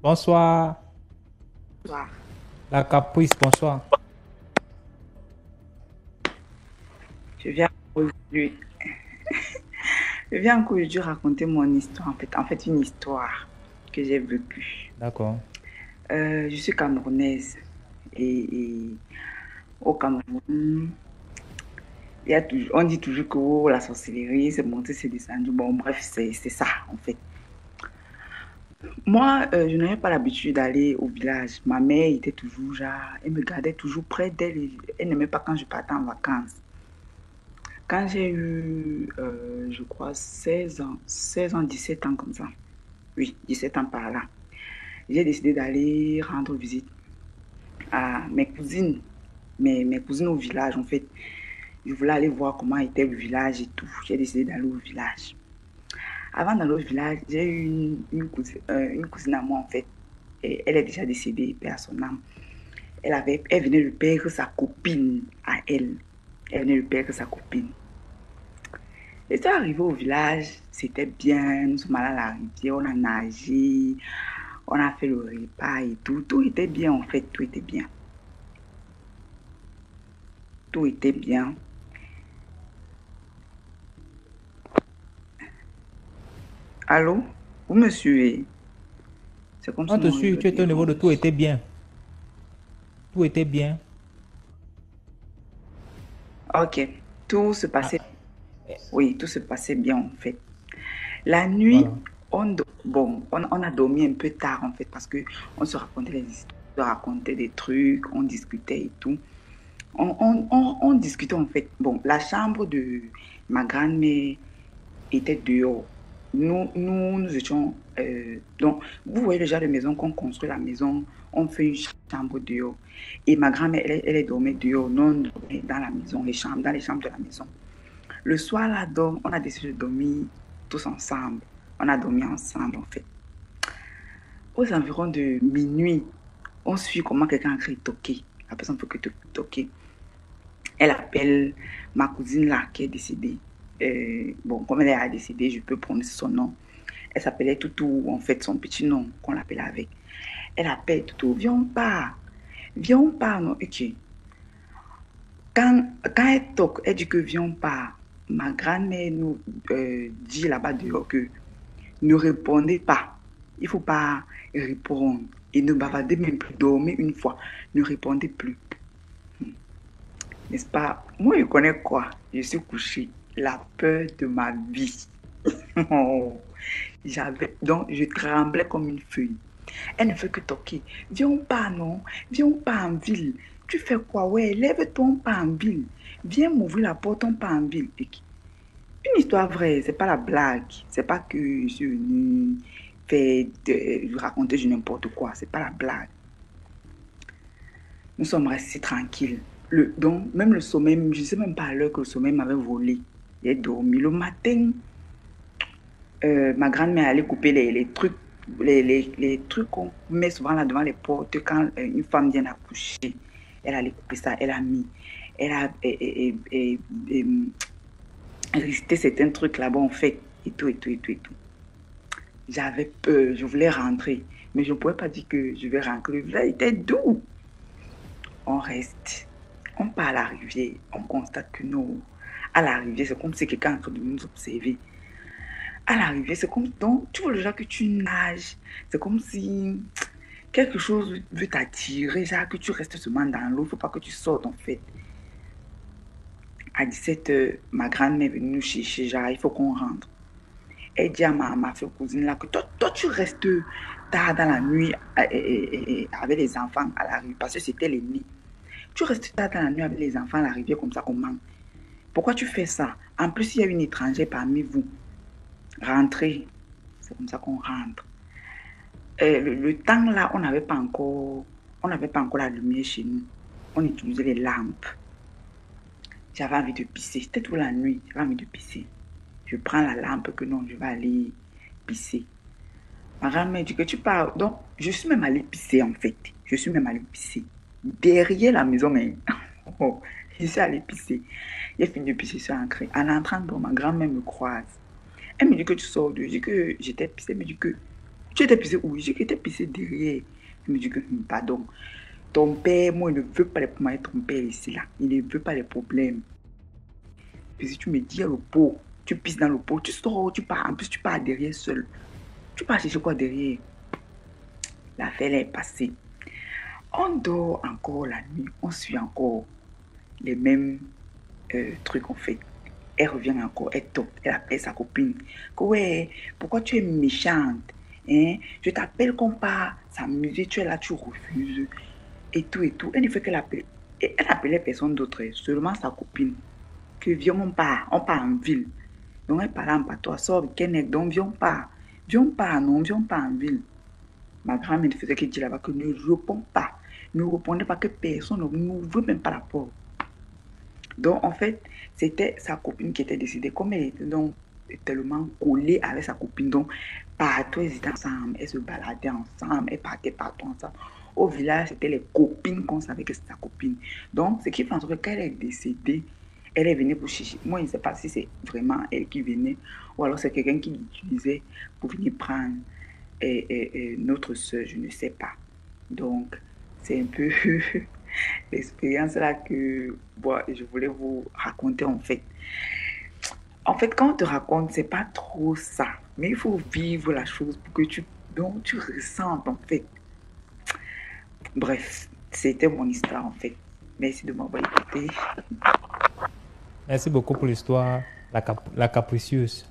Bonsoir. Bonsoir. La caprice, bonsoir. Je viens aujourd'hui, je viens aujourd'hui raconter mon histoire, en fait une histoire que j'ai vécue. D'accord. Je suis camerounaise et au Cameroun, on dit toujours que oh, la sorcellerie, c'est monté, c'est descendu. Bon, bref, c'est ça, en fait. Moi, je n'avais pas l'habitude d'aller au village. Ma mère était toujours genre, elle me gardait toujours près d'elle. Elle n'aimait pas quand je partais en vacances. Quand j'ai eu, je crois, 16 ans, 17 ans comme ça, oui, 17 ans par là, j'ai décidé d'aller rendre visite à mes cousines, mes cousines au village en fait. Je voulais aller voir comment était le village et tout. J'ai décidé d'aller au village. Avant d'aller au village, j'ai eu une cousine à moi en fait. Et elle est déjà décédée, paix à son âme. Elle venait de perdre sa copine à elle. Elle venait de perdre sa copine. J'étais arrivé au village, c'était bien, nous sommes allés à la rivière, on a nagé, on a fait le repas et tout. Tout était bien en fait, tout était bien. Tout était bien. Allô? Vous me suivez? C'est comme si On te mon suit, réseau tu étais au niveau de tout dérange. était bien. Tout était bien. Ok, tout se passait, Ah, oui, tout se passait bien en fait. La nuit, voilà. on a dormi un peu tard en fait parce que on se racontait les histoires, on se racontait des trucs, on discutait et tout. On discutait en fait. Bon, la chambre de ma grand-mère était dehors. Nous étions... donc, vous voyez le genre de maison qu'on construit la maison, on fait une chambre dehors. Et ma grand-mère, elle dormait dehors, non, on dormait dans la maison, dans les chambres de la maison. Le soir, là, donc, on a décidé de dormir tous ensemble. On a dormi ensemble, en fait. Aux environs de minuit, on suit comment quelqu'un a crié toquer. La personne peut que toquer. Elle appelle ma cousine là qui est décédée. Bon, comme elle est décédée, je peux prononcer son nom. Elle s'appelait Toutou, en fait, son petit nom qu'on l'appelait avec. Elle appelle Toutou, viens, on part. Viens, on part, non? Ok. Quand elle toque, elle dit que viens, on part. Ma grand-mère nous dit là-bas dehors que ne répondez pas. Il ne faut pas répondre. Et ne bavardez même plus. Dormez une fois. Ne répondez plus. N'est-ce pas? Moi, je connais quoi? Je suis couchée. La peur de ma vie. Oh, donc, je tremblais comme une feuille. Elle ne fait que toquer. Viens, on part, non? Viens, on part en ville. Tu fais quoi? Ouais, lève-toi, on part en ville. Viens m'ouvrir la porte, on part en ville. Une histoire vraie, c'est pas la blague. C'est pas que je suis venue raconter du n'importe quoi. C'est pas la blague. Nous sommes restés tranquilles. Donc, même le sommeil, je ne sais même pas à l'heure que le sommeil m'avait volé. J'ai dormi. Le matin, ma grand-mère allait couper les trucs, les trucs qu'on met souvent là devant les portes quand une femme vient accoucher. Elle allait couper ça, elle a mis. Elle a resté certains trucs là-bas en fait. Et tout, et tout, et tout, et tout. J'avais peur, je voulais rentrer. Mais je ne pouvais pas dire que je vais rentrer. Là, il était doux. On reste. On part à la rivière. On constate que non. À la rivière, c'est comme si quelqu'un est en train de nous observer. À la rivière, c'est comme... Donc, tu vois le genre que tu nages. C'est comme si quelque chose veut t'attirer, genre que tu restes seulement dans l'eau. Il ne faut pas que tu sortes, en fait. À 17 h, ma grand-mère est venue nous chercher, genre, il faut qu'on rentre. Elle dit à ma fille cousine là que toi, tu restes tard dans la nuit avec les enfants à la rue, parce que c'était les nuits. Tu restes tard dans la nuit avec les enfants à la rivière comme ça, on manque. Pourquoi tu fais ça? En plus, il y a une étrangère parmi vous. Rentrez. C'est comme ça qu'on rentre. Le temps là, on n'avait pas encore la lumière chez nous. On utilisait les lampes. J'avais envie de pisser. C'était toute la nuit. J'avais envie de pisser. Je prends la lampe que non, je vais aller pisser. Ma grand-mère dit que tu pars. Donc, je suis même allée pisser en fait. Je suis même allée pisser. Derrière la maison, mais oh, je suis allée pisser. J'ai fini de pisser sur l'entrée. En entrant, bon, ma grand-mère me croise. Elle me dit que tu sors de. Je dis que j'étais pissée. Elle me dit que Tu étais pissé où? J'ai été pissé derrière. Il me dit que, pardon, ton père, moi, il ne veut pas les problèmes. Ton père ici, là. Il ne veut pas les problèmes. Puis si tu me dis, le pot, tu pisses dans le pot, tu sors, tu pars. En plus, tu pars derrière seul. Tu pars chercher quoi derrière? L'affaire est passée. On dort encore la nuit. On suit encore les mêmes trucs, en fait. Elle revient encore, elle top, elle appelle sa copine. Que ouais, pourquoi tu es méchante? Hein? Je t'appelle qu'on part s'amuser, tu es là, tu refuses. Et tout, et tout. Elle ne fait qu'elle appeler. Elle appelait personne d'autre, seulement sa copine. Que viens, on part en ville. Donc elle parlait en patois, sort, Kenneth, donc viens, on part, non, viens, on part en ville. Ma grand-mère faisait qu'elle dit là-bas que ne réponds pas. Ne répondez pas que personne n'ouvre même pas la porte. Donc, en fait, c'était sa copine qui était décédée. Comme elle était donc tellement collée avec sa copine, donc partout, elles étaient ensemble, elles se baladaient ensemble, elles partaient partout ensemble. Au village, c'était les copines qu'on savait que c'était sa copine. Donc, ce qui fait en sorte que quand elle est décédée, elle est venue pour chercher. Moi, je ne sais pas si c'est vraiment elle qui venait ou alors c'est quelqu'un qui l'utilisait pour venir prendre notre soeur, je ne sais pas. Donc, c'est un peu l'expérience là que bon, je voulais vous raconter en fait. En fait, quand on te raconte, c'est pas trop ça, mais il faut vivre la chose pour que donc, tu ressentes en fait. Bref, c'était mon histoire en fait. Merci de m'avoir écouté. Merci beaucoup pour l'histoire, la capricieuse.